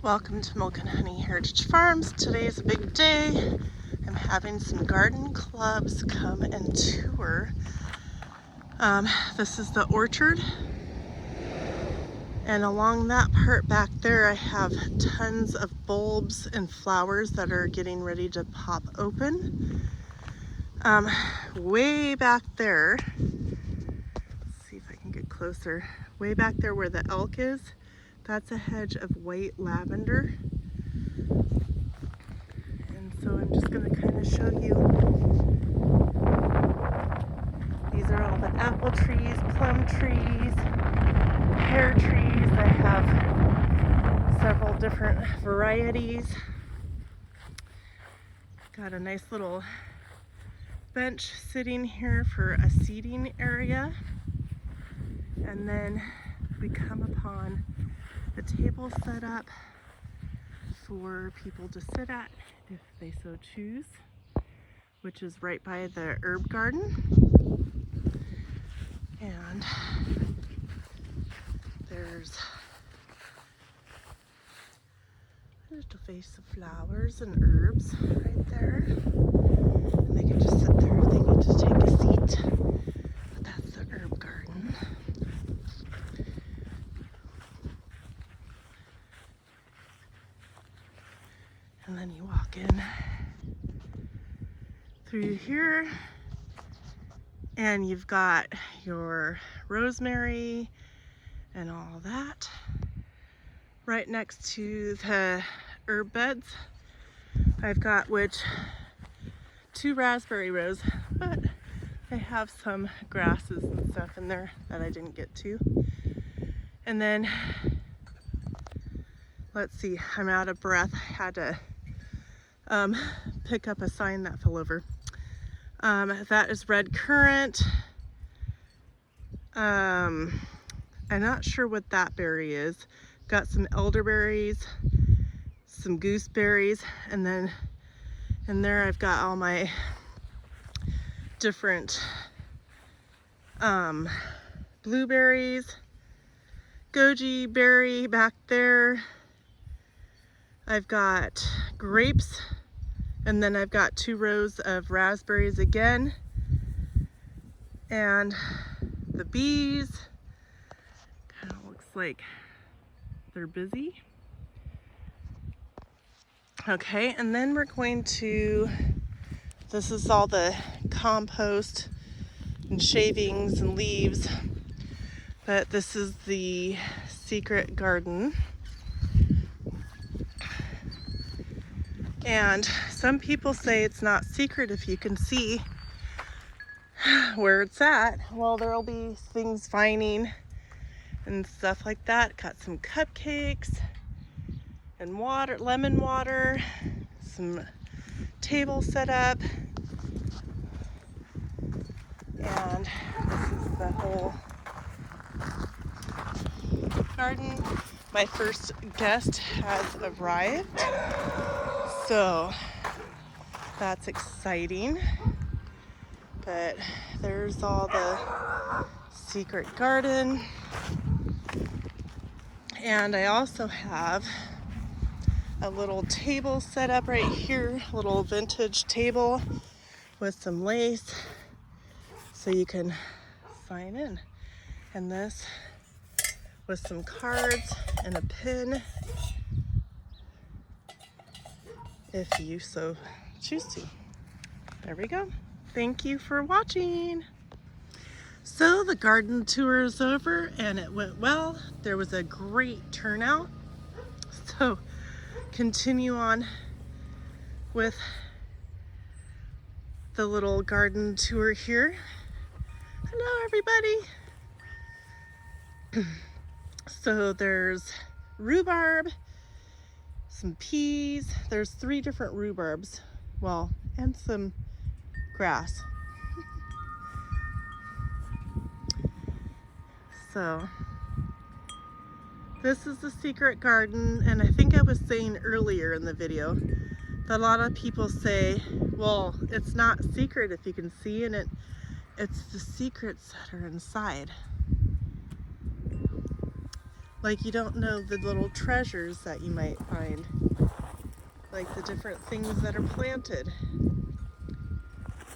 Welcome to Milk and Honey Heritage Farms. Today is a big day. I'm having some garden clubs come and tour. This is the orchard, and along that part back there I have tons of bulbs and flowers that are getting ready to pop open. Way back there, let's see if I can get closer, way back there where the elk is, that's a hedge of white lavender. And so I'm just going to kind of show you. These are all the apple trees, plum trees, pear trees. I have several different varieties. Got a nice little bench sitting here for a seating area. And then we come upon a table set up for people to sit at if they so choose, which is right by the herb garden. And there's a vase of flowers and herbs right there. And they can just sit there if they need to take a seat. But that's the herb garden. And then you walk in through here and you've got your rosemary and all that right next to the herb beds. I've got two raspberry rows, but I have some grasses and stuff in there that I didn't get to. And then let's see, I'm out of breath. I had to pick up a sign that fell over. That is red currant. I'm not sure what that berry is. Got some elderberries, some gooseberries, and then in there I've got all my different blueberries, goji berry back there. I've got grapes, and then I've got 2 rows of raspberries again. And the bees, kind of looks like they're busy. Okay, and then we're going to, this is all the compost and shavings and leaves, but this is the secret garden. And some people say it's not secret if you can see where it's at. Well, there'll be things vining and stuff like that. Got some cupcakes and water, lemon water, some tables set up. And this is the whole garden. My first guest has arrived. So that's exciting, but there's all the secret garden. And I also have a little table set up right here, a little vintage table with some lace so you can sign in. And this with some cards and a pin, if you so choose to. There we go. Thank you for watching. So the garden tour is over and it went well. There was a great turnout. So continue on with the little garden tour here. Hello everybody. So there's rhubarb, some peas, there's 3 different rhubarbs, well, and some grass. So this is the secret garden, and I think I was saying earlier in the video that a lot of people say, well, it's not secret if you can see in it, it's the secrets that are inside. Like you don't know the little treasures that you might find. Like the different things that are planted.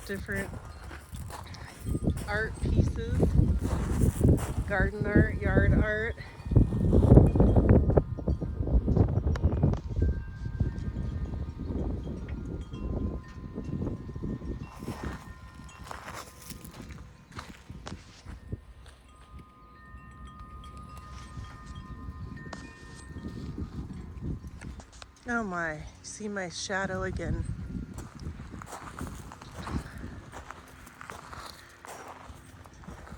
Different art pieces, garden art, yard art. Oh my, see my shadow again.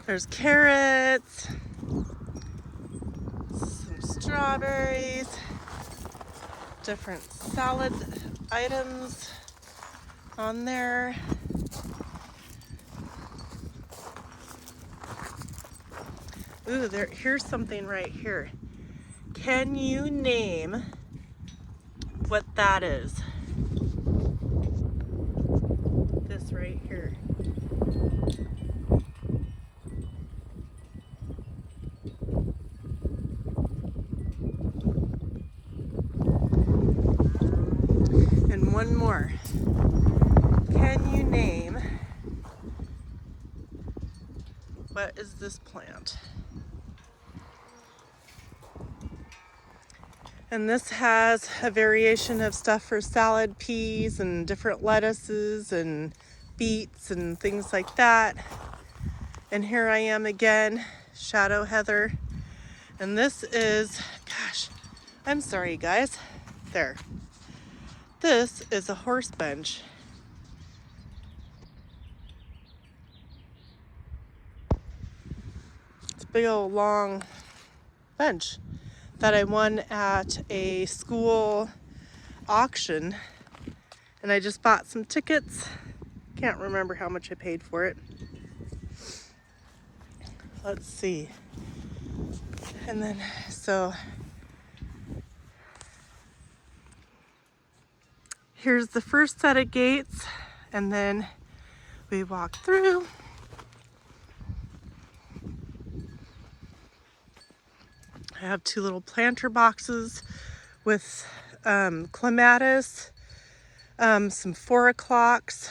There's carrots, some strawberries, different salad items on there. Ooh, here's something right here. Can you name what that is? This right here. And one more. Can you name what is this plant? And this has a variation of stuff for salad, peas, and different lettuces and beets and things like that. And here I am again, Shadow Heather. And this is, gosh, I'm sorry guys, there. This is a horse bench. It's a big old long bench that I won at a school auction, and I just bought some tickets. Can't remember how much I paid for it. Let's see. And then, so here's the first set of gates, and then we walk through. I have two little planter boxes with clematis, some 4 o'clocks,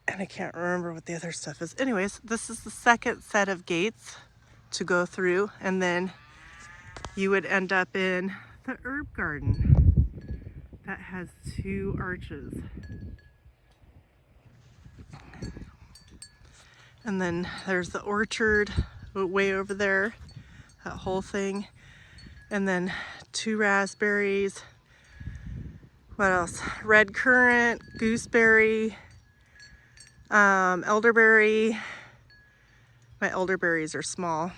and I can't remember what the other stuff is. Anyways, this is the second set of gates to go through, and then you would end up in the herb garden that has 2 arches. And then there's the orchard way over there, that whole thing. And then 2 raspberries. What else? Red currant, gooseberry, elderberry. My elderberries are small.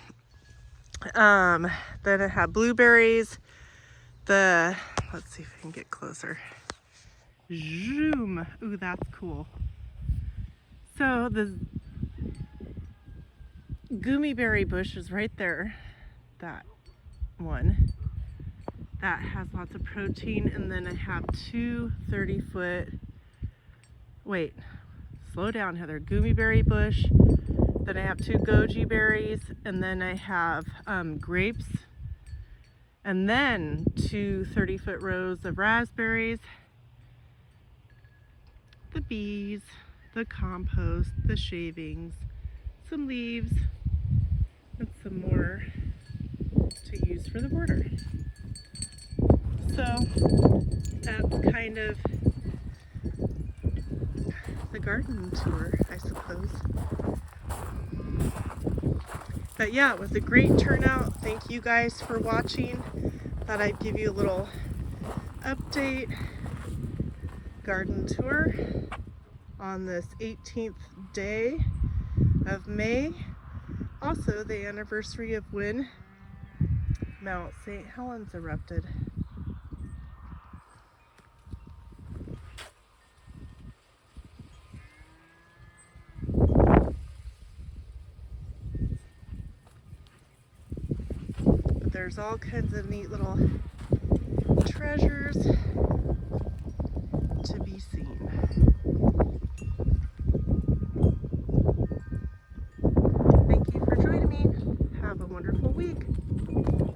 Then I have blueberries. Let's see if I can get closer. Zoom. Ooh, that's cool. So the gummy-berry bush is right there. That one. That has lots of protein. And then I have 2 30-foot, wait, slow down Heather, gummy-berry bush. Then I have 2 goji berries, and then I have grapes, and then 2 30-foot rows of raspberries, the bees, the compost, the shavings, some leaves, and some more to use for the border. So that's kind of the garden tour, I suppose. But yeah, it was a great turnout. Thank you guys for watching. Thought I'd give you a little update garden tour on this 18th day of May. Also the anniversary of when Mount St. Helens erupted. There's all kinds of neat little treasures